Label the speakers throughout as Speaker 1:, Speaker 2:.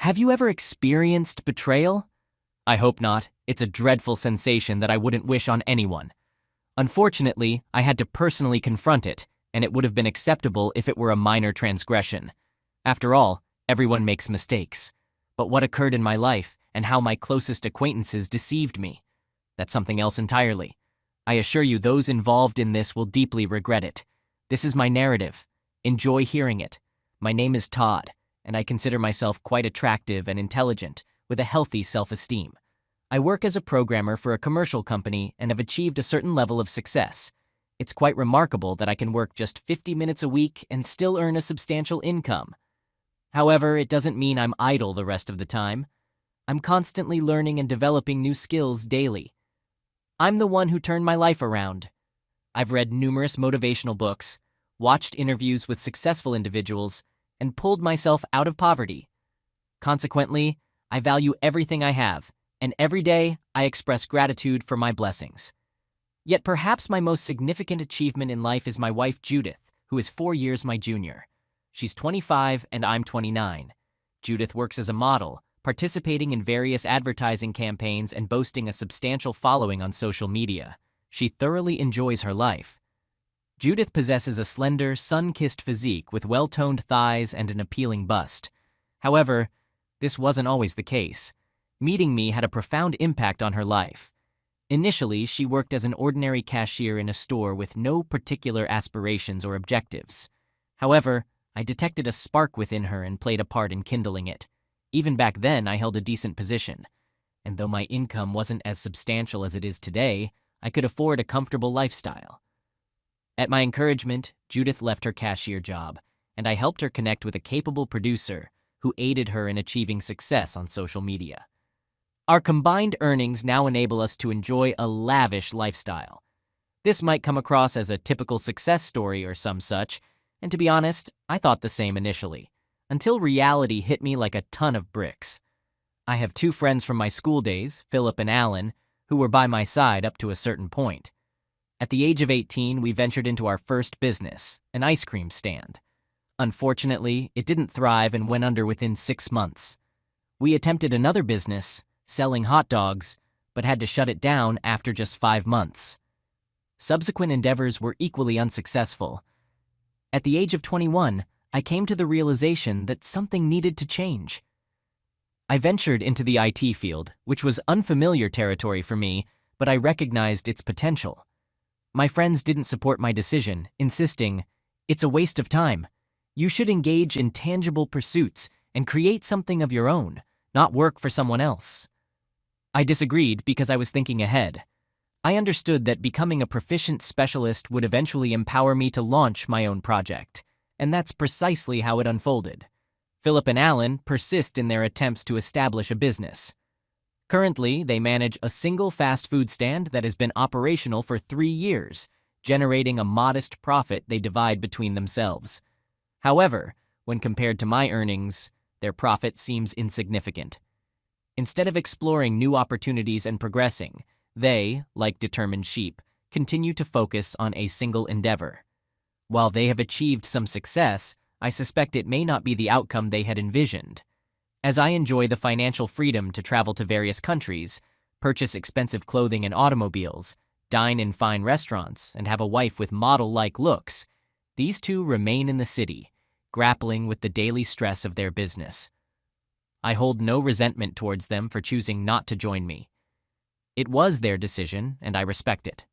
Speaker 1: Have you ever experienced betrayal? I hope not. It's a dreadful sensation that I wouldn't wish on anyone. Unfortunately, I had to personally confront it, and it would have been acceptable if it were a minor transgression. After all, everyone makes mistakes. But what occurred in my life and how my closest acquaintances deceived me? That's something else entirely. I assure you those involved in this will deeply regret it. This is my narrative. Enjoy hearing it. My name is Todd, and I consider myself quite attractive and intelligent, with a healthy self-esteem. I work as a programmer for a commercial company and have achieved a certain level of success. It's quite remarkable that I can work just 50 minutes a week and still earn a substantial income. However, it doesn't mean I'm idle the rest of the time. I'm constantly learning and developing new skills daily. I'm the one who turned my life around. I've read numerous motivational books, watched interviews with successful individuals, and pulled myself out of poverty. Consequently, I value everything I have, and every day I express gratitude for my blessings. Yet perhaps my most significant achievement in life is my wife Judith, who is 4 years my junior. She's 25 and I'm 29. Judith works as a model, participating in various advertising campaigns and boasting a substantial following on social media. She thoroughly enjoys her life. Judith possesses a slender, sun-kissed physique with well-toned thighs and an appealing bust. However, this wasn't always the case. Meeting me had a profound impact on her life. Initially, she worked as an ordinary cashier in a store with no particular aspirations or objectives. However, I detected a spark within her and played a part in kindling it. Even back then, I held a decent position. And though my income wasn't as substantial as it is today, I could afford a comfortable lifestyle. At my encouragement, Judith left her cashier job, and I helped her connect with a capable producer who aided her in achieving success on social media. Our combined earnings now enable us to enjoy a lavish lifestyle. This might come across as a typical success story or some such, and to be honest, I thought the same initially, until reality hit me like a ton of bricks. I have 2 friends from my school days, Philip and Alan, who were by my side up to a certain point. At the age of 18, we ventured into our first business, an ice cream stand. Unfortunately, it didn't thrive and went under within 6 months. We attempted another business, selling hot dogs, but had to shut it down after just 5 months. Subsequent endeavors were equally unsuccessful. At the age of 21, I came to the realization that something needed to change. I ventured into the IT field, which was unfamiliar territory for me, but I recognized its potential. My friends didn't support my decision, insisting, "It's a waste of time. You should engage in tangible pursuits and create something of your own, not work for someone else." I disagreed because I was thinking ahead. I understood that becoming a proficient specialist would eventually empower me to launch my own project, and that's precisely how it unfolded. Philip and Alan persist in their attempts to establish a business. Currently, they manage a single fast food stand that has been operational for 3 years, generating a modest profit they divide between themselves. However, when compared to my earnings, their profit seems insignificant. Instead of exploring new opportunities and progressing, they, like determined sheep, continue to focus on a single endeavor. While they have achieved some success, I suspect it may not be the outcome they had envisioned. As I enjoy the financial freedom to travel to various countries, purchase expensive clothing and automobiles, dine in fine restaurants, and have a wife with model-like looks, these 2 remain in the city, grappling with the daily stress of their business. I hold no resentment towards them for choosing not to join me. It was their decision, and I respect it.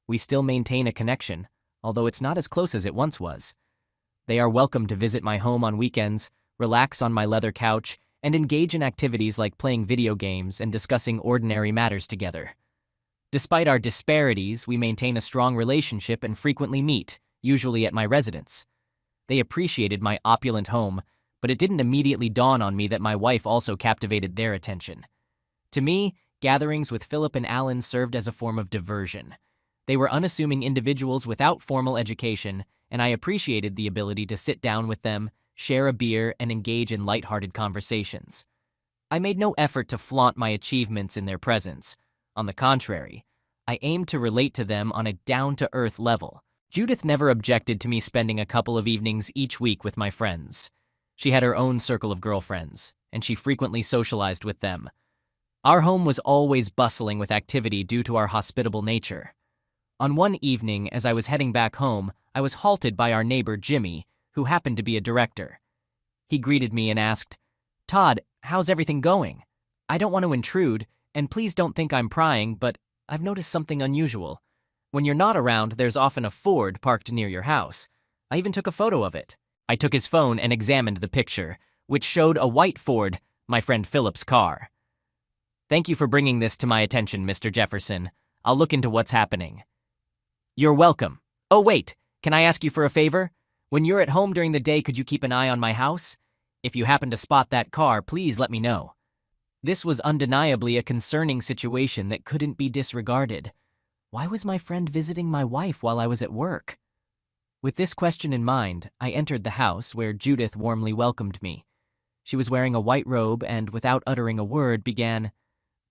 Speaker 1: We still maintain a connection, although it's not as close as it once was. They are welcome to visit my home on weekends, relax on my leather couch, and engage in activities like playing video games and discussing ordinary matters together. Despite our disparities, we maintain a strong relationship and frequently meet, usually at my residence. They appreciated my opulent home, but it didn't immediately dawn on me that my wife also captivated their attention. To me, gatherings with Philip and Alan served as a form of diversion. They were unassuming individuals without formal education, and I appreciated the ability to sit down with them, share a beer, and engage in lighthearted conversations. I made no effort to flaunt my achievements in their presence. On the contrary, I aimed to relate to them on a down-to-earth level. Judith never objected to me spending a couple of evenings each week with my friends. She had her own circle of girlfriends, and she frequently socialized with them. Our home was always bustling with activity due to our hospitable nature. On one evening, as I was heading back home, I was halted by our neighbor Jimmy, who happened to be a director. He greeted me and asked, "Todd, how's everything going? I don't want to intrude, and please don't think I'm prying, but I've noticed something unusual. When you're not around, there's often a Ford parked near your house. I even took a photo of it." I took his phone and examined the picture, which showed a white Ford, my friend Philip's car. "Thank you for bringing this to my attention, Mr. Jefferson. I'll look into what's happening." "You're welcome. Oh, wait, can I ask you for a favor? When you're at home during the day, could you keep an eye on my house? If you happen to spot that car, please let me know." This was undeniably a concerning situation that couldn't be disregarded. Why was my friend visiting my wife while I was at work? With this question in mind, I entered the house where Judith warmly welcomed me. She was wearing a white robe and, without uttering a word, began,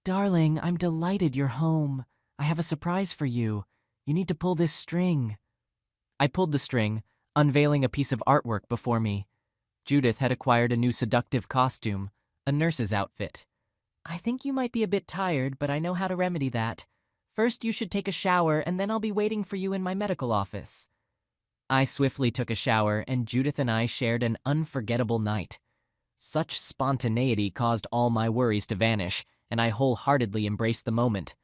Speaker 1: "Darling, I'm delighted you're home. I have a surprise for you. You need to pull this string." I pulled the string, unveiling a piece of artwork before me. Judith had acquired a new seductive costume, a nurse's outfit. "I think you might be a bit tired, but I know how to remedy that. First, you should take a shower, and then I'll be waiting for you in my medical office." I swiftly took a shower, and Judith and I shared an unforgettable night. Such spontaneity caused all my worries to vanish, and I wholeheartedly embraced the moment.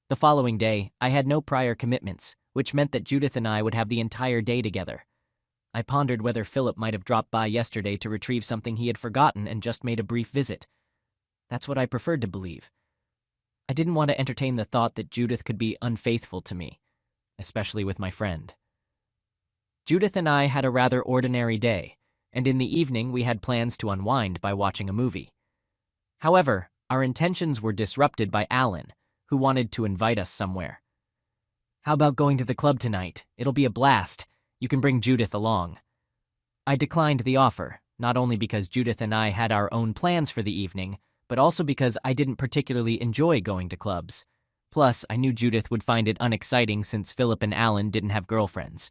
Speaker 1: The following day, I had no prior commitments, which meant that Judith and I would have the entire day together. I pondered whether Philip might have dropped by yesterday to retrieve something he had forgotten and just made a brief visit. That's what I preferred to believe. I didn't want to entertain the thought that Judith could be unfaithful to me, especially with my friend. Judith and I had a rather ordinary day, and in the evening we had plans to unwind by watching a movie. However, our intentions were disrupted by Alan, who wanted to invite us somewhere. "How about going to the club tonight? It'll be a blast. You can bring Judith along." I declined the offer, not only because Judith and I had our own plans for the evening, but also because I didn't particularly enjoy going to clubs. Plus, I knew Judith would find it unexciting since Philip and Alan didn't have girlfriends.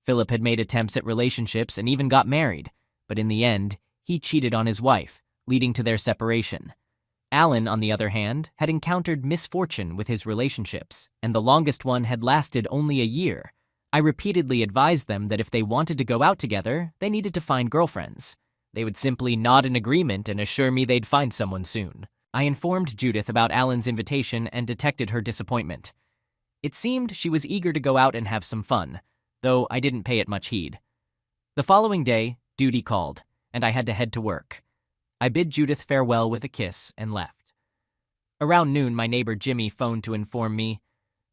Speaker 1: Philip had made attempts at relationships and even got married, but in the end, he cheated on his wife, leading to their separation. Alan, on the other hand, had encountered misfortune with his relationships, and the longest one had lasted only a year. I repeatedly advised them that if they wanted to go out together, they needed to find girlfriends. They would simply nod in agreement and assure me they'd find someone soon. I informed Judith about Alan's invitation and detected her disappointment. It seemed she was eager to go out and have some fun, though I didn't pay it much heed. The following day, duty called, and I had to head to work. I bid Judith farewell with a kiss and left. Around noon, my neighbor Jimmy phoned to inform me,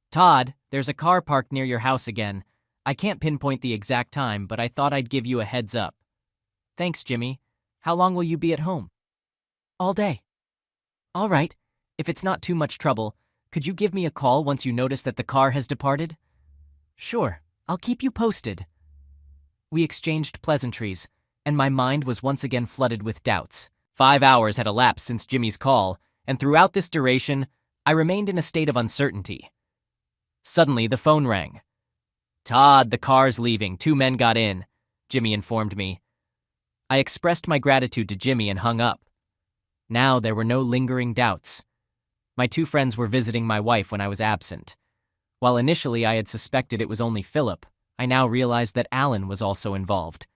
Speaker 1: "Todd, there's a car parked near your house again. I can't pinpoint the exact time, but I thought I'd give you a heads up." "Thanks, Jimmy. How long will you be at home?" "All day." "All right. If it's not too much trouble, could you give me a call once you notice that the car has departed?" "Sure. I'll keep you posted." We exchanged pleasantries, and my mind was once again flooded with doubts. 5 hours had elapsed since Jimmy's call, and throughout this duration, I remained in a state of uncertainty. Suddenly, the phone rang. "Todd, the car's leaving. 2 men got in," Jimmy informed me. I expressed my gratitude to Jimmy and hung up. Now there were no lingering doubts. My 2 friends were visiting my wife when I was absent. While initially I had suspected it was only Philip, I now realized that Alan was also involved.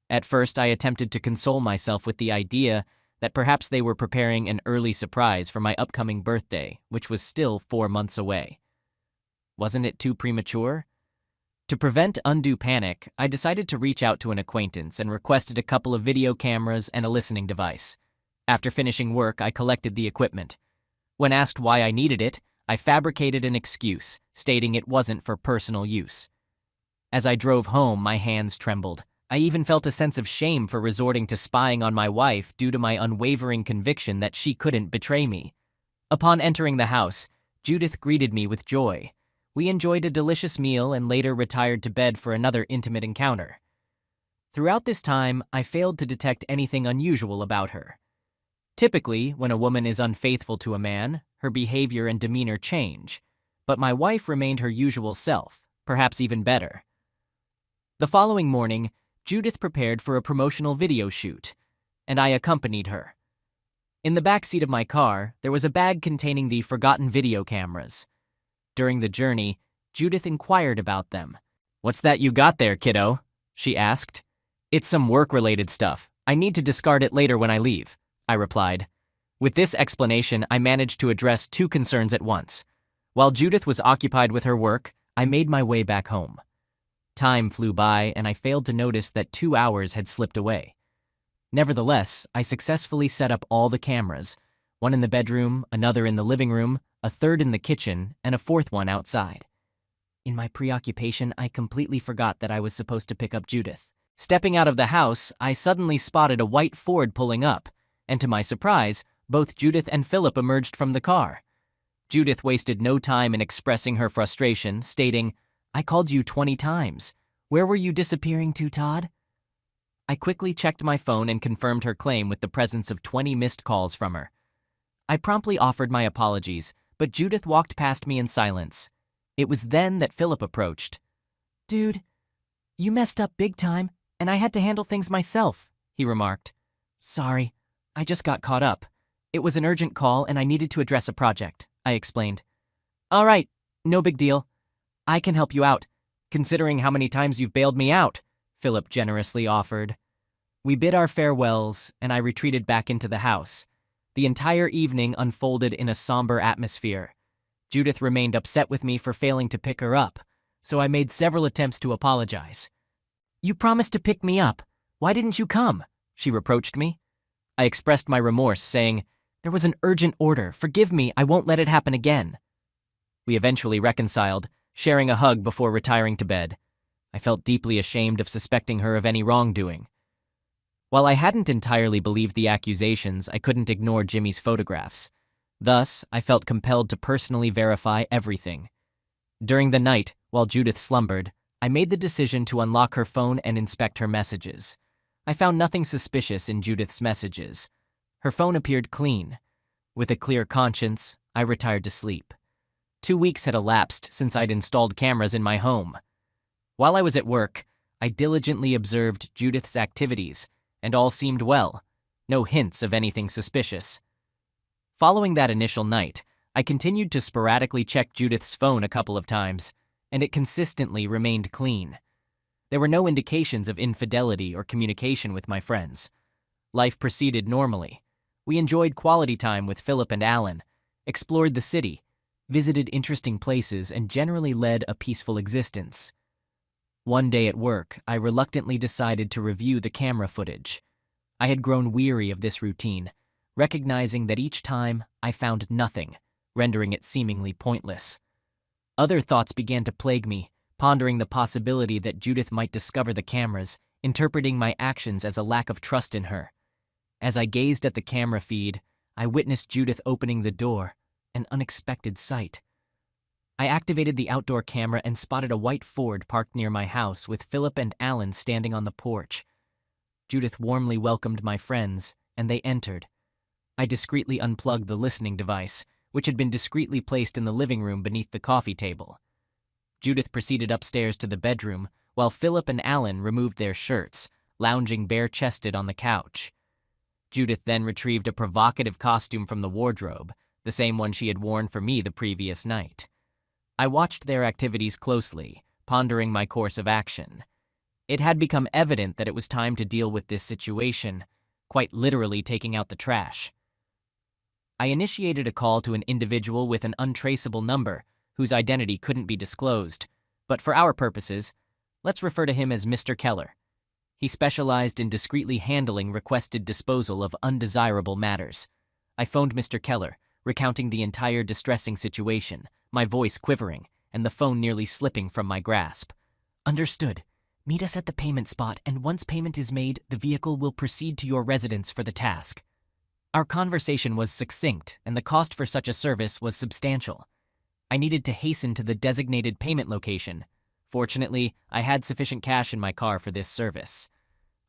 Speaker 1: At first, I attempted to console myself with the idea that perhaps they were preparing an early surprise for my upcoming birthday, which was still 4 months away. Wasn't it too premature? To prevent undue panic, I decided to reach out to an acquaintance and requested a couple of video cameras and a listening device. After finishing work, I collected the equipment. When asked why I needed it, I fabricated an excuse, stating it wasn't for personal use. As I drove home, my hands trembled. I even felt a sense of shame for resorting to spying on my wife due to my unwavering conviction that she couldn't betray me. Upon entering the house, Judith greeted me with joy. We enjoyed a delicious meal and later retired to bed for another intimate encounter. Throughout this time, I failed to detect anything unusual about her. Typically, when a woman is unfaithful to a man, her behavior and demeanor change, but my wife remained her usual self, perhaps even better. The following morning, Judith prepared for a promotional video shoot, and I accompanied her. In the back seat of my car, there was a bag containing the forgotten video cameras. During the journey, Judith inquired about them. "What's that you got there, kiddo?" she asked. "It's some work-related stuff. I need to discard it later when I leave," I replied. With this explanation, I managed to address two concerns at once. While Judith was occupied with her work, I made my way back home. Time flew by, and I failed to notice that 2 hours had slipped away. Nevertheless, I successfully set up all the cameras, one in the bedroom, another in the living room, a third in the kitchen, and a fourth one outside. In my preoccupation, I completely forgot that I was supposed to pick up Judith. Stepping out of the house, I suddenly spotted a white Ford pulling up, and to my surprise, both Judith and Philip emerged from the car. Judith wasted no time in expressing her frustration, stating, "I called you 20 times. Where were you disappearing to, Todd?" I quickly checked my phone and confirmed her claim with the presence of 20 missed calls from her. I promptly offered my apologies, but Judith walked past me in silence. It was then that Philip approached. "Dude, you messed up big time, and I had to handle things myself," he remarked. "Sorry, I just got caught up. It was an urgent call and I needed to address a project," I explained. "All right, no big deal. I can help you out, considering how many times you've bailed me out," Philip generously offered. We bid our farewells, and I retreated back into the house. The entire evening unfolded in a somber atmosphere. Judith remained upset with me for failing to pick her up, so I made several attempts to apologize. "You promised to pick me up. Why didn't you come?" she reproached me. I expressed my remorse, saying, "There was an urgent order. Forgive me, I won't let it happen again." We eventually reconciled, sharing a hug before retiring to bed. I felt deeply ashamed of suspecting her of any wrongdoing. While I hadn't entirely believed the accusations, I couldn't ignore Jimmy's photographs. Thus, I felt compelled to personally verify everything. During the night, while Judith slumbered, I made the decision to unlock her phone and inspect her messages. I found nothing suspicious in Judith's messages. Her phone appeared clean. With a clear conscience, I retired to sleep. 2 weeks had elapsed since I'd installed cameras in my home. While I was at work, I diligently observed Judith's activities, and all seemed well. No hints of anything suspicious. Following that initial night, I continued to sporadically check Judith's phone a couple of times, and it consistently remained clean. There were no indications of infidelity or communication with my friends. Life proceeded normally. We enjoyed quality time with Philip and Alan, explored the city, visited interesting places, and generally led a peaceful existence. One day at work, I reluctantly decided to review the camera footage. I had grown weary of this routine, recognizing that each time I found nothing, rendering it seemingly pointless. Other thoughts began to plague me, pondering the possibility that Judith might discover the cameras, interpreting my actions as a lack of trust in her. As I gazed at the camera feed, I witnessed Judith opening the door, an unexpected sight. I activated the outdoor camera and spotted a white Ford parked near my house with Philip and Alan standing on the porch. Judith warmly welcomed my friends, and they entered. I discreetly unplugged the listening device, which had been discreetly placed in the living room beneath the coffee table. Judith proceeded upstairs to the bedroom, while Philip and Alan removed their shirts, lounging bare-chested on the couch. Judith then retrieved a provocative costume from the wardrobe, the same one she had worn for me the previous night. I watched their activities closely, pondering my course of action. It had become evident that it was time to deal with this situation, quite literally taking out the trash. I initiated a call to an individual with an untraceable number whose identity couldn't be disclosed, but for our purposes, let's refer to him as Mr. Keller. He specialized in discreetly handling requested disposal of undesirable matters. I phoned Mr. Keller, recounting the entire distressing situation, my voice quivering, and the phone nearly slipping from my grasp. "Understood. Meet us at the payment spot, and once payment is made, the vehicle will proceed to your residence for the task." Our conversation was succinct, and the cost for such a service was substantial. I needed to hasten to the designated payment location. Fortunately, I had sufficient cash in my car for this service.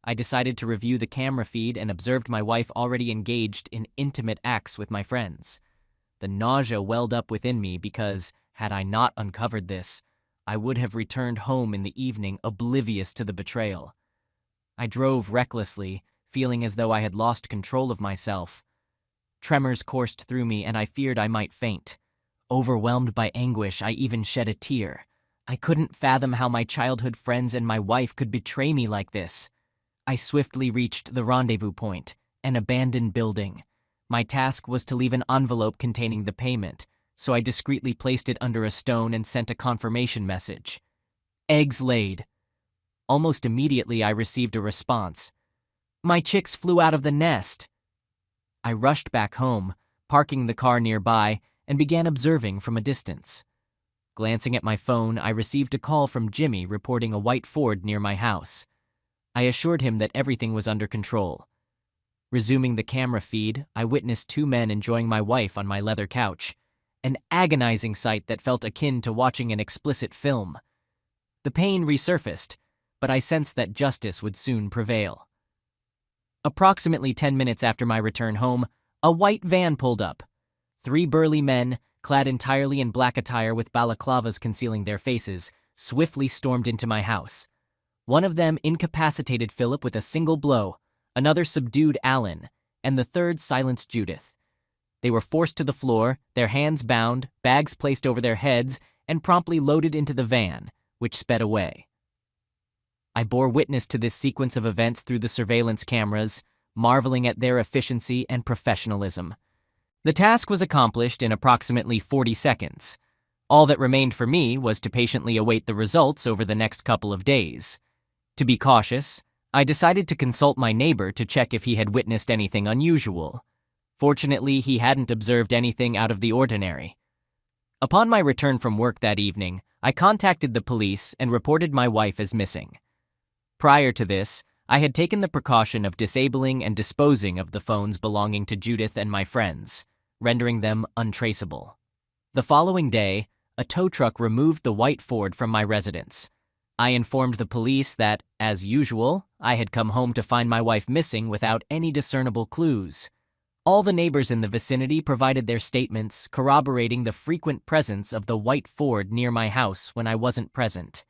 Speaker 1: I decided to review the camera feed and observed my wife already engaged in intimate acts with my friends. The nausea welled up within me because, had I not uncovered this, I would have returned home in the evening oblivious to the betrayal. I drove recklessly, feeling as though I had lost control of myself. Tremors coursed through me, and I feared I might faint. Overwhelmed by anguish, I even shed a tear. I couldn't fathom how my childhood friends and my wife could betray me like this. I swiftly reached the rendezvous point, an abandoned building. My task was to leave an envelope containing the payment, so I discreetly placed it under a stone and sent a confirmation message. Eggs laid. Almost immediately, I received a response. My chicks flew out of the nest. I rushed back home, parking the car nearby, and began observing from a distance. Glancing at my phone, I received a call from Jimmy reporting a white Ford near my house. I assured him that everything was under control. Resuming the camera feed, I witnessed two men enjoying my wife on my leather couch, an agonizing sight that felt akin to watching an explicit film. The pain resurfaced, but I sensed that justice would soon prevail. Approximately 10 minutes after my return home, a white van pulled up. 3 burly men, clad entirely in black attire with balaclavas concealing their faces, swiftly stormed into my house. One of them incapacitated Philip with a single blow, another subdued Alan, and the third silenced Judith. They were forced to the floor, their hands bound, bags placed over their heads, and promptly loaded into the van, which sped away. I bore witness to this sequence of events through the surveillance cameras, marveling at their efficiency and professionalism. The task was accomplished in approximately 40 seconds. All that remained for me was to patiently await the results over the next couple of days. To be cautious, I decided to consult my neighbor to check if he had witnessed anything unusual. Fortunately, he hadn't observed anything out of the ordinary. Upon my return from work that evening, I contacted the police and reported my wife as missing. Prior to this, I had taken the precaution of disabling and disposing of the phones belonging to Judith and my friends, rendering them untraceable. The following day, a tow truck removed the white Ford from my residence. I informed the police that, as usual, I had come home to find my wife missing without any discernible clues. All the neighbors in the vicinity provided their statements corroborating the frequent presence of the white Ford near my house when I wasn't present.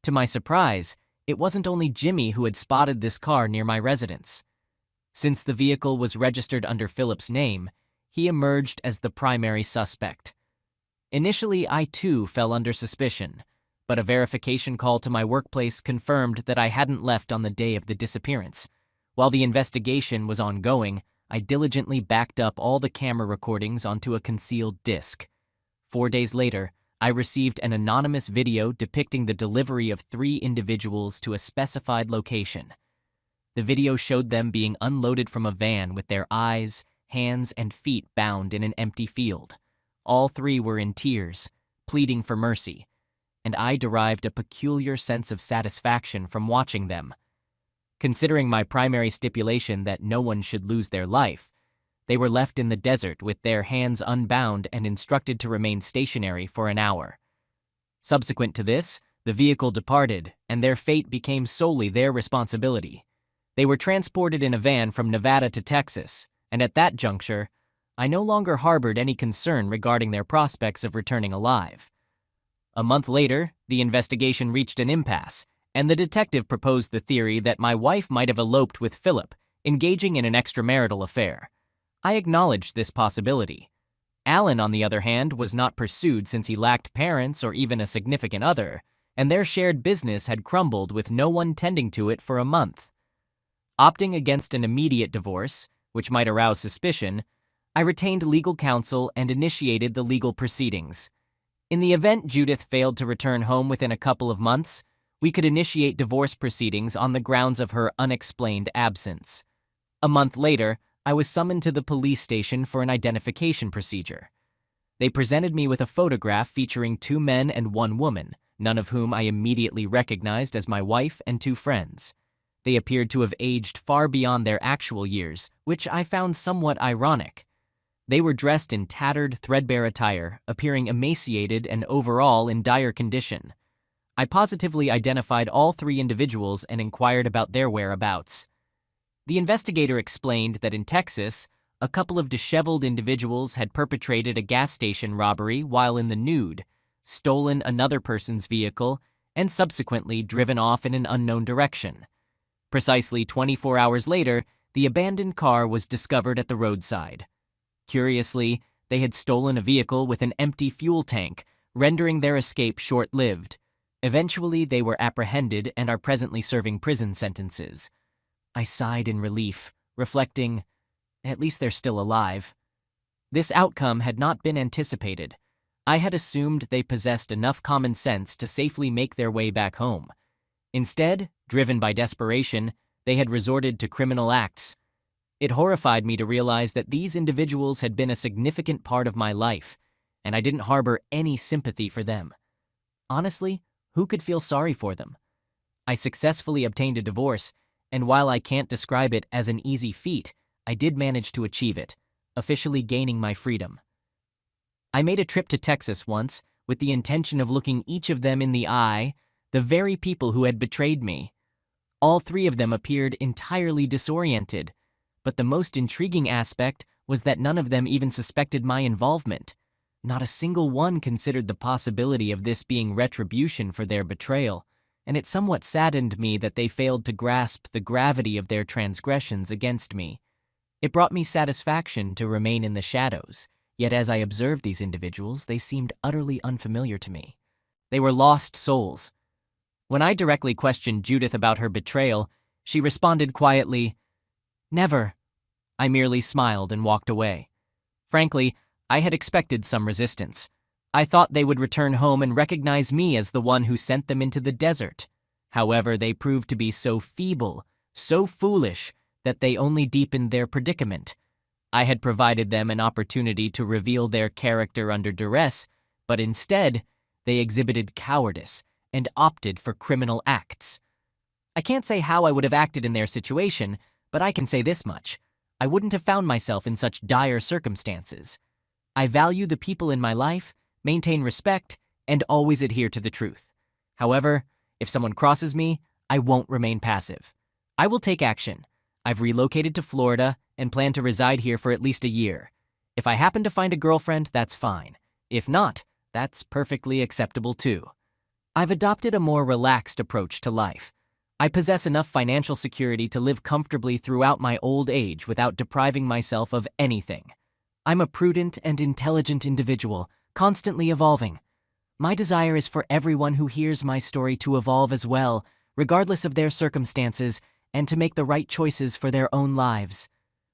Speaker 1: To my surprise, it wasn't only Jimmy who had spotted this car near my residence. Since the vehicle was registered under Philip's name, he emerged as the primary suspect. Initially, I too fell under suspicion, but a verification call to my workplace confirmed that I hadn't left on the day of the disappearance. While the investigation was ongoing, I diligently backed up all the camera recordings onto a concealed disk. 4 days later, I received an anonymous video depicting the delivery of 3 individuals to a specified location. The video showed them being unloaded from a van with their eyes, hands, and feet bound in an empty field. All 3 were in tears, pleading for mercy, and I derived a peculiar sense of satisfaction from watching them. Considering my primary stipulation that no one should lose their life, they were left in the desert with their hands unbound and instructed to remain stationary for an hour. Subsequent to this, the vehicle departed, and their fate became solely their responsibility. They were transported in a van from Nevada to Texas, and at that juncture, I no longer harbored any concern regarding their prospects of returning alive. A month later, the investigation reached an impasse, and the detective proposed the theory that my wife might have eloped with Philip, engaging in an extramarital affair. I acknowledged this possibility. Alan, on the other hand, was not pursued since he lacked parents or even a significant other, and their shared business had crumbled with no one tending to it for a month. Opting against an immediate divorce, which might arouse suspicion, I retained legal counsel and initiated the legal proceedings. In the event Judith failed to return home within a couple of months, we could initiate divorce proceedings on the grounds of her unexplained absence. A month later, I was summoned to the police station for an identification procedure. They presented me with a photograph featuring 2 men and 1 woman, none of whom I immediately recognized as my wife and 2 friends. They appeared to have aged far beyond their actual years, which I found somewhat ironic. They were dressed in tattered, threadbare attire, appearing emaciated and overall in dire condition. I positively identified all 3 individuals and inquired about their whereabouts. The investigator explained that in Texas, a couple of disheveled individuals had perpetrated a gas station robbery while in the nude, stolen another person's vehicle, and subsequently driven off in an unknown direction. Precisely 24 hours later, the abandoned car was discovered at the roadside. Curiously, they had stolen a vehicle with an empty fuel tank, rendering their escape short-lived. Eventually, they were apprehended and are presently serving prison sentences. I sighed in relief, reflecting, at least they're still alive. This outcome had not been anticipated. I had assumed they possessed enough common sense to safely make their way back home. Instead, driven by desperation, they had resorted to criminal acts. It horrified me to realize that these individuals had been a significant part of my life, and I didn't harbor any sympathy for them. Honestly, who could feel sorry for them? I successfully obtained a divorce, and while I can't describe it as an easy feat, I did manage to achieve it, officially gaining my freedom. I made a trip to Texas once with the intention of looking each of them in the eye, the very people who had betrayed me. All three of them appeared entirely disoriented, but the most intriguing aspect was that none of them even suspected my involvement. Not a single one considered the possibility of this being retribution for their betrayal, and it somewhat saddened me that they failed to grasp the gravity of their transgressions against me. It brought me satisfaction to remain in the shadows, yet as I observed these individuals, they seemed utterly unfamiliar to me. They were lost souls. When I directly questioned Judith about her betrayal, she responded quietly, "Never." I merely smiled and walked away. Frankly, I had expected some resistance. I thought they would return home and recognize me as the one who sent them into the desert. However, they proved to be so feeble, so foolish, that they only deepened their predicament. I had provided them an opportunity to reveal their character under duress, but instead, they exhibited cowardice and opted for criminal acts. I can't say how I would have acted in their situation, but I can say this much. I wouldn't have found myself in such dire circumstances. I value the people in my life, maintain respect, and always adhere to the truth. However, if someone crosses me, I won't remain passive. I will take action. I've relocated to Florida and plan to reside here for at least a year. If I happen to find a girlfriend, that's fine. If not, that's perfectly acceptable too. I've adopted a more relaxed approach to life. I possess enough financial security to live comfortably throughout my old age without depriving myself of anything. I'm a prudent and intelligent individual, constantly evolving. My desire is for everyone who hears my story to evolve as well, regardless of their circumstances, and to make the right choices for their own lives.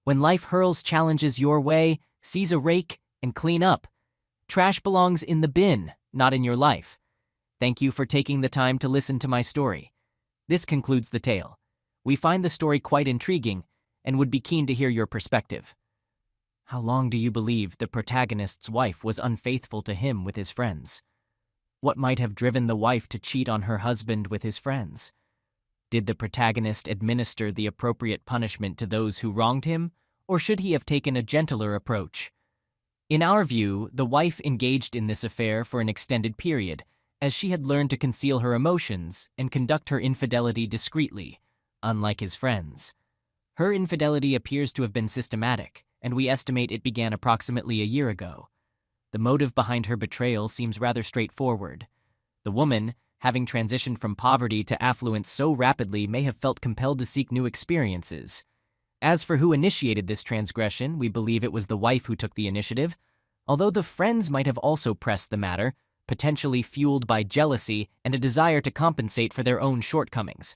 Speaker 1: When life hurls challenges your way, seize a rake and clean up. Trash belongs in the bin, not in your life. Thank you for taking the time to listen to my story. This concludes the tale. We find the story quite intriguing and would be keen to hear your perspective. How long do you believe the protagonist's wife was unfaithful to him with his friends? What might have driven the wife to cheat on her husband with his friends? Did the protagonist administer the appropriate punishment to those who wronged him, or should he have taken a gentler approach? In our view, the wife engaged in this affair for an extended period, as she had learned to conceal her emotions and conduct her infidelity discreetly, unlike his friends. Her infidelity appears to have been systematic, and we estimate it began approximately a year ago. The motive behind her betrayal seems rather straightforward. The woman, having transitioned from poverty to affluence so rapidly, may have felt compelled to seek new experiences. As for who initiated this transgression, we believe it was the wife who took the initiative, although the friends might have also pressed the matter, potentially fueled by jealousy and a desire to compensate for their own shortcomings.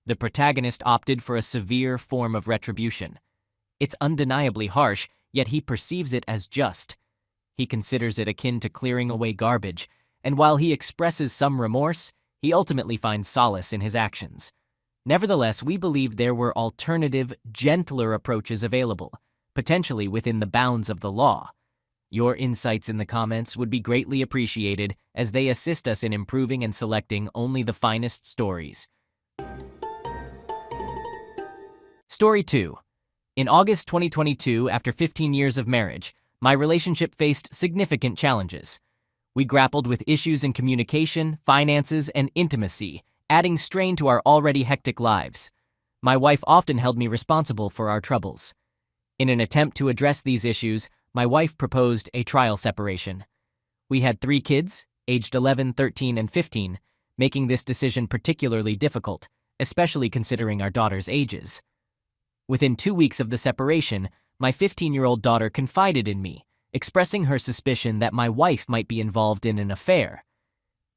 Speaker 1: The protagonist opted for a severe form of retribution. It's undeniably harsh, yet he perceives it as just. He considers it akin to clearing away garbage, and while he expresses some remorse, he ultimately finds solace in his actions. Nevertheless, we believe there were alternative, gentler approaches available, potentially within the bounds of the law. Your insights in the comments would be greatly appreciated, as they assist us in improving and selecting only the finest stories. Story 2. In August 2022, after 15 years of marriage, my relationship faced significant challenges. We grappled with issues in communication, finances, and intimacy, adding strain to our already hectic lives. My wife often held me responsible for our troubles. In an attempt to address these issues, my wife proposed a trial separation. We had 3 kids, aged 11, 13, and 15, making this decision particularly difficult, especially considering our daughters' ages. Within 2 weeks of the separation, my 15-year-old daughter confided in me, expressing her suspicion that my wife might be involved in an affair.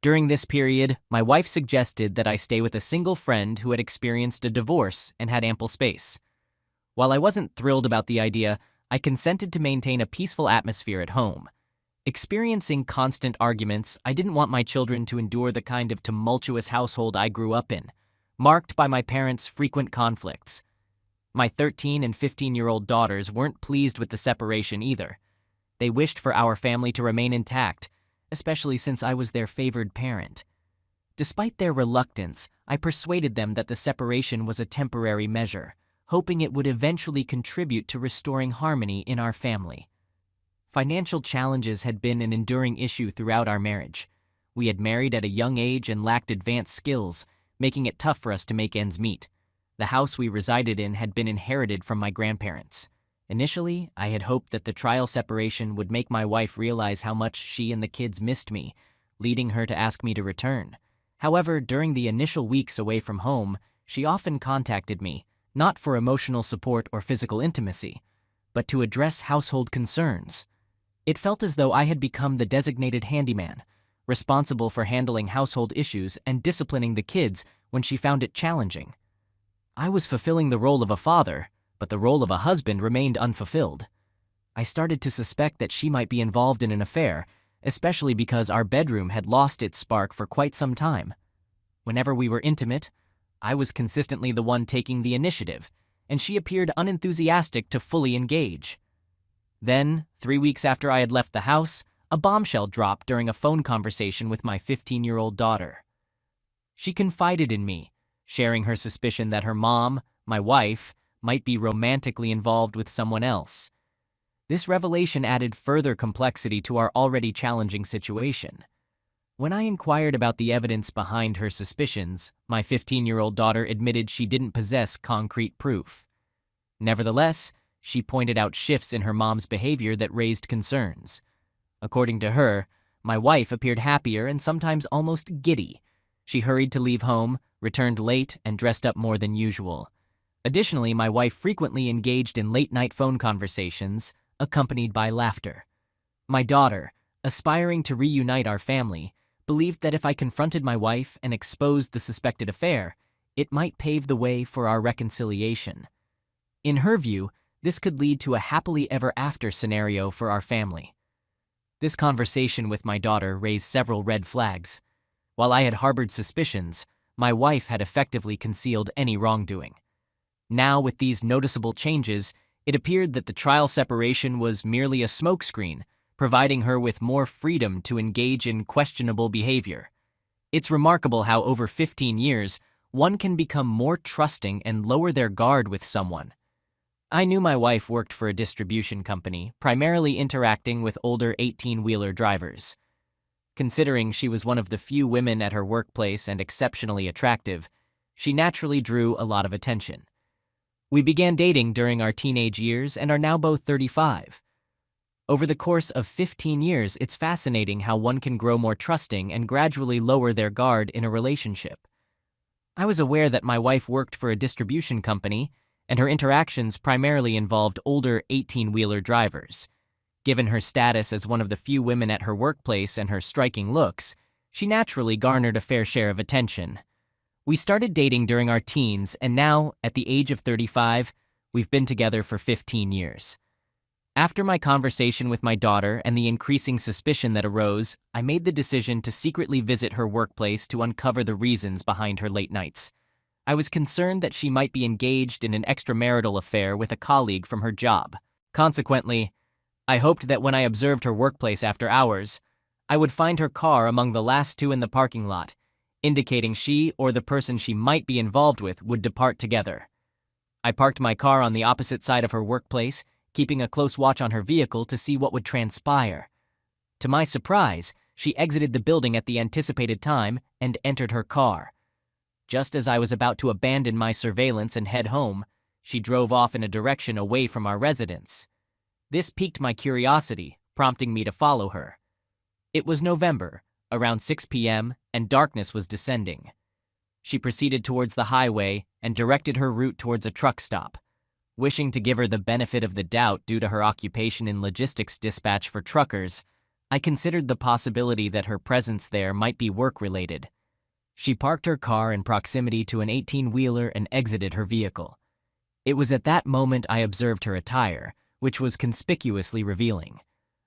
Speaker 1: During this period, my wife suggested that I stay with a single friend who had experienced a divorce and had ample space. While I wasn't thrilled about the idea, I consented to maintain a peaceful atmosphere at home. Experiencing constant arguments, I didn't want my children to endure the kind of tumultuous household I grew up in, marked by my parents' frequent conflicts. My 13 and 15-year-old daughters weren't pleased with the separation either. They wished for our family to remain intact, especially since I was their favored parent. Despite their reluctance, I persuaded them that the separation was a temporary measure, hoping it would eventually contribute to restoring harmony in our family. Financial challenges had been an enduring issue throughout our marriage. We had married at a young age and lacked advanced skills, making it tough for us to make ends meet. The house we resided in had been inherited from my grandparents. Initially, I had hoped that the trial separation would make my wife realize how much she and the kids missed me, leading her to ask me to return. However, during the initial weeks away from home, she often contacted me, not for emotional support or physical intimacy, but to address household concerns. It felt as though I had become the designated handyman, responsible for handling household issues and disciplining the kids when she found it challenging. I was fulfilling the role of a father, but the role of a husband remained unfulfilled. I started to suspect that she might be involved in an affair, especially because our bedroom had lost its spark for quite some time. Whenever we were intimate, I was consistently the one taking the initiative, and she appeared unenthusiastic to fully engage. Then, 3 weeks after I had left the house, a bombshell dropped during a phone conversation with my 15-year-old daughter. She confided in me, sharing her suspicion that her mom, my wife, might be romantically involved with someone else. This revelation added further complexity to our already challenging situation. When I inquired about the evidence behind her suspicions, my 15-year-old daughter admitted she didn't possess concrete proof. Nevertheless, she pointed out shifts in her mom's behavior that raised concerns. According to her, my wife appeared happier and sometimes almost giddy. She hurried to leave home, returned late, and dressed up more than usual. Additionally, my wife frequently engaged in late-night phone conversations, accompanied by laughter. My daughter, aspiring to reunite our family, believed that if I confronted my wife and exposed the suspected affair, it might pave the way for our reconciliation. In her view, this could lead to a happily ever after scenario for our family. This conversation with my daughter raised several red flags. While I had harbored suspicions, my wife had effectively concealed any wrongdoing. Now, with these noticeable changes, it appeared that the trial separation was merely a smokescreen, providing her with more freedom to engage in questionable behavior. It's remarkable how over 15 years, one can become more trusting and lower their guard with someone. I knew my wife worked for a distribution company, primarily interacting with older 18-wheeler drivers. Considering she was one of the few women at her workplace and exceptionally attractive, she naturally drew a lot of attention. We began dating during our teenage years and are now both 35. Over the course of 15 years, it's fascinating how one can grow more trusting and gradually lower their guard in a relationship. I was aware that my wife worked for a distribution company, and her interactions primarily involved older 18-wheeler drivers. Given her status as one of the few women at her workplace and her striking looks, she naturally garnered a fair share of attention. We started dating during our teens, and now, at the age of 35, we've been together for 15 years. After my conversation with my daughter and the increasing suspicion that arose, I made the decision to secretly visit her workplace to uncover the reasons behind her late nights. I was concerned that she might be engaged in an extramarital affair with a colleague from her job. Consequently, I hoped that when I observed her workplace after hours, I would find her car among the last two in the parking lot, indicating she or the person she might be involved with would depart together. I parked my car on the opposite side of her workplace, keeping a close watch on her vehicle to see what would transpire. To my surprise, she exited the building at the anticipated time and entered her car. Just as I was about to abandon my surveillance and head home, she drove off in a direction away from our residence. This piqued my curiosity, prompting me to follow her. It was November, around 6 p.m., and darkness was descending. She proceeded towards the highway and directed her route towards a truck stop. Wishing to give her the benefit of the doubt due to her occupation in logistics dispatch for truckers, I considered the possibility that her presence there might be work-related. She parked her car in proximity to an 18-wheeler and exited her vehicle. It was at that moment I observed her attire, which was conspicuously revealing.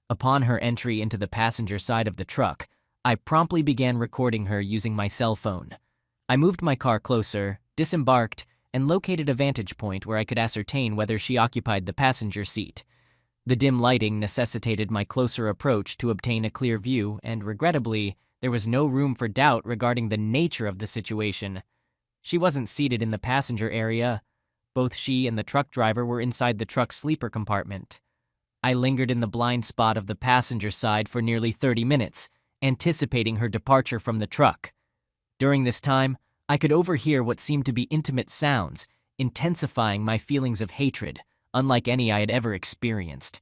Speaker 1: Upon her entry into the passenger side of the truck, I promptly began recording her using my cell phone. I moved my car closer, disembarked, and located a vantage point where I could ascertain whether she occupied the passenger seat. The dim lighting necessitated my closer approach to obtain a clear view, and regrettably, there was no room for doubt regarding the nature of the situation. She wasn't seated in the passenger area. Both she and the truck driver were inside the truck's sleeper compartment. I lingered in the blind spot of the passenger side for nearly 30 minutes, anticipating her departure from the truck. During this time, I could overhear what seemed to be intimate sounds, intensifying my feelings of hatred, unlike any I had ever experienced.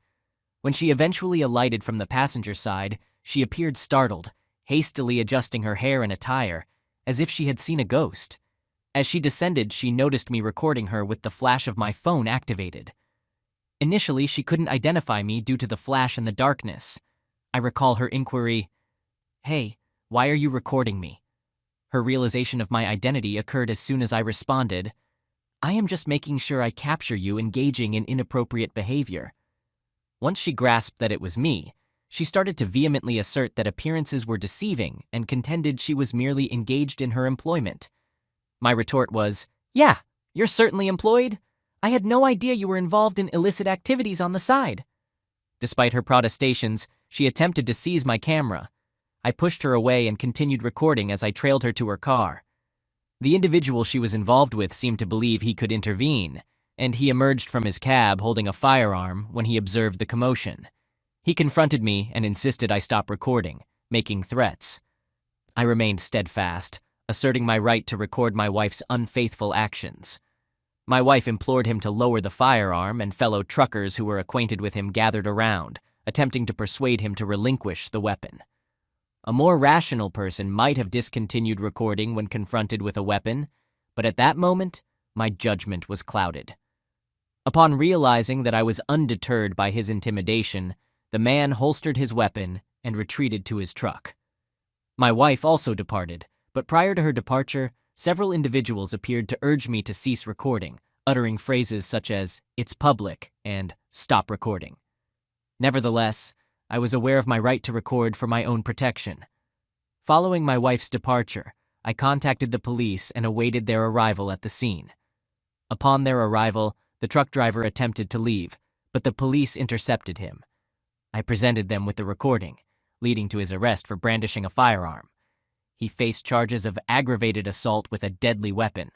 Speaker 1: When she eventually alighted from the passenger side, she appeared startled, hastily adjusting her hair and attire, as if she had seen a ghost. As she descended, she noticed me recording her with the flash of my phone activated. Initially, she couldn't identify me due to the flash in the darkness. I recall her inquiry, "Hey, why are you recording me?" Her realization of my identity occurred as soon as I responded, "I am just making sure I capture you engaging in inappropriate behavior." Once she grasped that it was me, she started to vehemently assert that appearances were deceiving and contended she was merely engaged in her employment. My retort was, "Yeah, you're certainly employed. I had no idea you were involved in illicit activities on the side." Despite her protestations, she attempted to seize my camera. I pushed her away and continued recording as I trailed her to her car. The individual she was involved with seemed to believe he could intervene, and he emerged from his cab holding a firearm when he observed the commotion. He confronted me and insisted I stop recording, making threats. I remained steadfast, asserting my right to record my wife's unfaithful actions. My wife implored him to lower the firearm, and fellow truckers who were acquainted with him gathered around, attempting to persuade him to relinquish the weapon. A more rational person might have discontinued recording when confronted with a weapon, but at that moment, my judgment was clouded. Upon realizing that I was undeterred by his intimidation, the man holstered his weapon and retreated to his truck. My wife also departed, but prior to her departure, several individuals appeared to urge me to cease recording, uttering phrases such as, "It's public," and "Stop recording." Nevertheless, I was aware of my right to record for my own protection. Following my wife's departure, I contacted the police and awaited their arrival at the scene. Upon their arrival, the truck driver attempted to leave, but the police intercepted him. I presented them with the recording, leading to his arrest for brandishing a firearm. He faced charges of aggravated assault with a deadly weapon.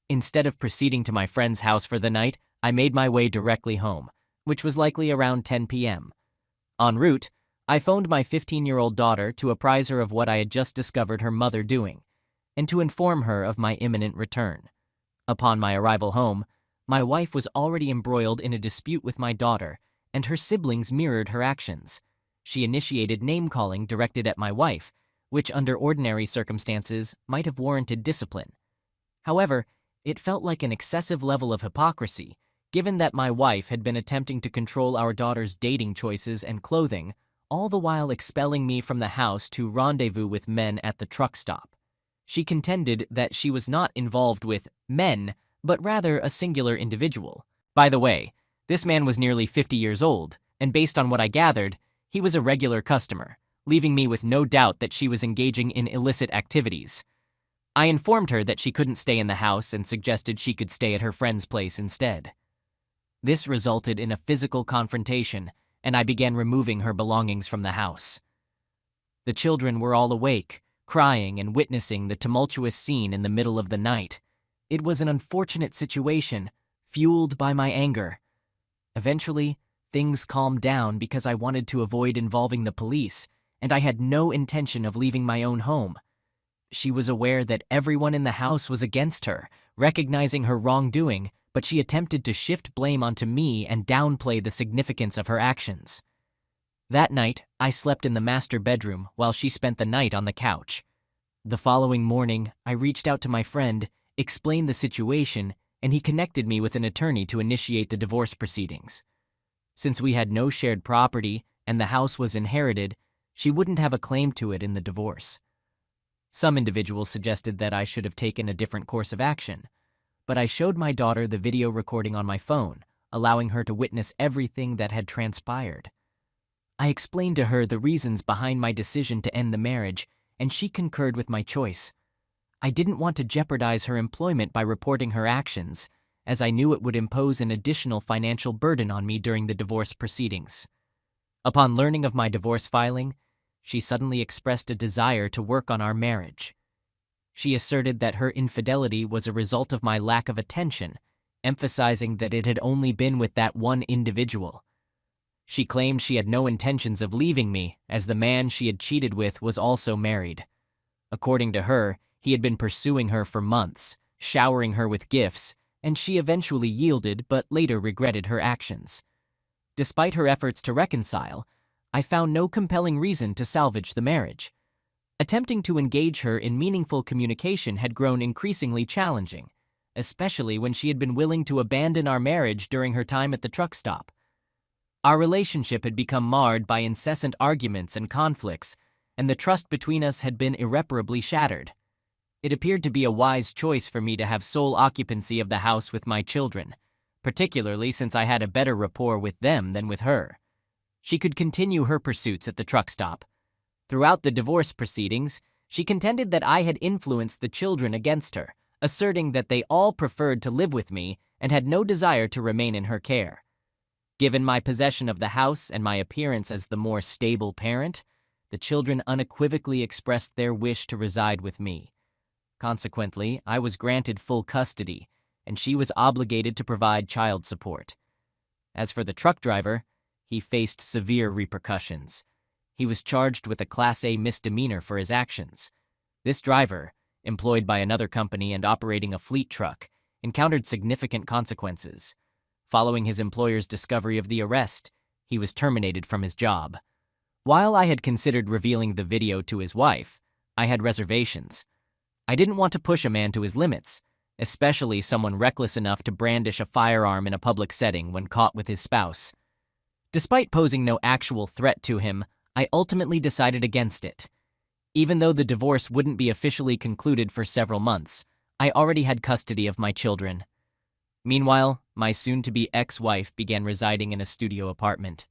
Speaker 1: Instead of proceeding to my friend's house for the night, I made my way directly home, which was likely around 10 p.m. En route, I phoned my 15-year-old daughter to apprise her of what I had just discovered her mother doing, and to inform her of my imminent return. Upon my arrival home, my wife was already embroiled in a dispute with my daughter, and her siblings mirrored her actions. She initiated name-calling directed at my wife, which under ordinary circumstances might have warranted discipline. However, it felt like an excessive level of hypocrisy, given that my wife had been attempting to control our daughter's dating choices and clothing, all the while expelling me from the house to rendezvous with men at the truck stop. She contended that she was not involved with men, but rather a singular individual. By the way, this man was nearly 50 years old, and based on what I gathered, he was a regular customer, leaving me with no doubt that she was engaging in illicit activities. I informed her that she couldn't stay in the house and suggested she could stay at her friend's place instead. This resulted in a physical confrontation, and I began removing her belongings from the house. The children were all awake, crying and witnessing the tumultuous scene in the middle of the night. It was an unfortunate situation, fueled by my anger. Eventually, things calmed down because I wanted to avoid involving the police, and I had no intention of leaving my own home. She was aware that everyone in the house was against her, recognizing her wrongdoing, but she attempted to shift blame onto me and downplay the significance of her actions. That night, I slept in the master bedroom while she spent the night on the couch. The following morning, I reached out to my friend, explained the situation, and he connected me with an attorney to initiate the divorce proceedings. Since we had no shared property and the house was inherited, she wouldn't have a claim to it in the divorce. Some individuals suggested that I should have taken a different course of action, but I showed my daughter the video recording on my phone, allowing her to witness everything that had transpired. I explained to her the reasons behind my decision to end the marriage, and she concurred with my choice. I didn't want to jeopardize her employment by reporting her actions, as I knew it would impose an additional financial burden on me during the divorce proceedings. Upon learning of my divorce filing, she suddenly expressed a desire to work on our marriage. She asserted that her infidelity was a result of my lack of attention, emphasizing that it had only been with that one individual. She claimed she had no intentions of leaving me, as the man she had cheated with was also married. According to her, he had been pursuing her for months, showering her with gifts, and she eventually yielded but later regretted her actions. Despite her efforts to reconcile, I found no compelling reason to salvage the marriage. Attempting to engage her in meaningful communication had grown increasingly challenging, especially when she had been willing to abandon our marriage during her time at the truck stop. Our relationship had become marred by incessant arguments and conflicts, and the trust between us had been irreparably shattered. It appeared to be a wise choice for me to have sole occupancy of the house with my children, particularly since I had a better rapport with them than with her. She could continue her pursuits at the truck stop. Throughout the divorce proceedings, she contended that I had influenced the children against her, asserting that they all preferred to live with me and had no desire to remain in her care. Given my possession of the house and my appearance as the more stable parent, the children unequivocally expressed their wish to reside with me. Consequently, I was granted full custody, and she was obligated to provide child support. As for the truck driver, he faced severe repercussions. He was charged with a Class A misdemeanor for his actions. This driver, employed by another company and operating a fleet truck, encountered significant consequences. Following his employer's discovery of the arrest, he was terminated from his job. While I had considered revealing the video to his wife, I had reservations. I didn't want to push a man to his limits, especially someone reckless enough to brandish a firearm in a public setting when caught with his spouse. Despite posing no actual threat to him, I ultimately decided against it. Even though the divorce wouldn't be officially concluded for several months, I already had custody of my children. Meanwhile, my soon-to-be ex-wife began residing in a studio apartment.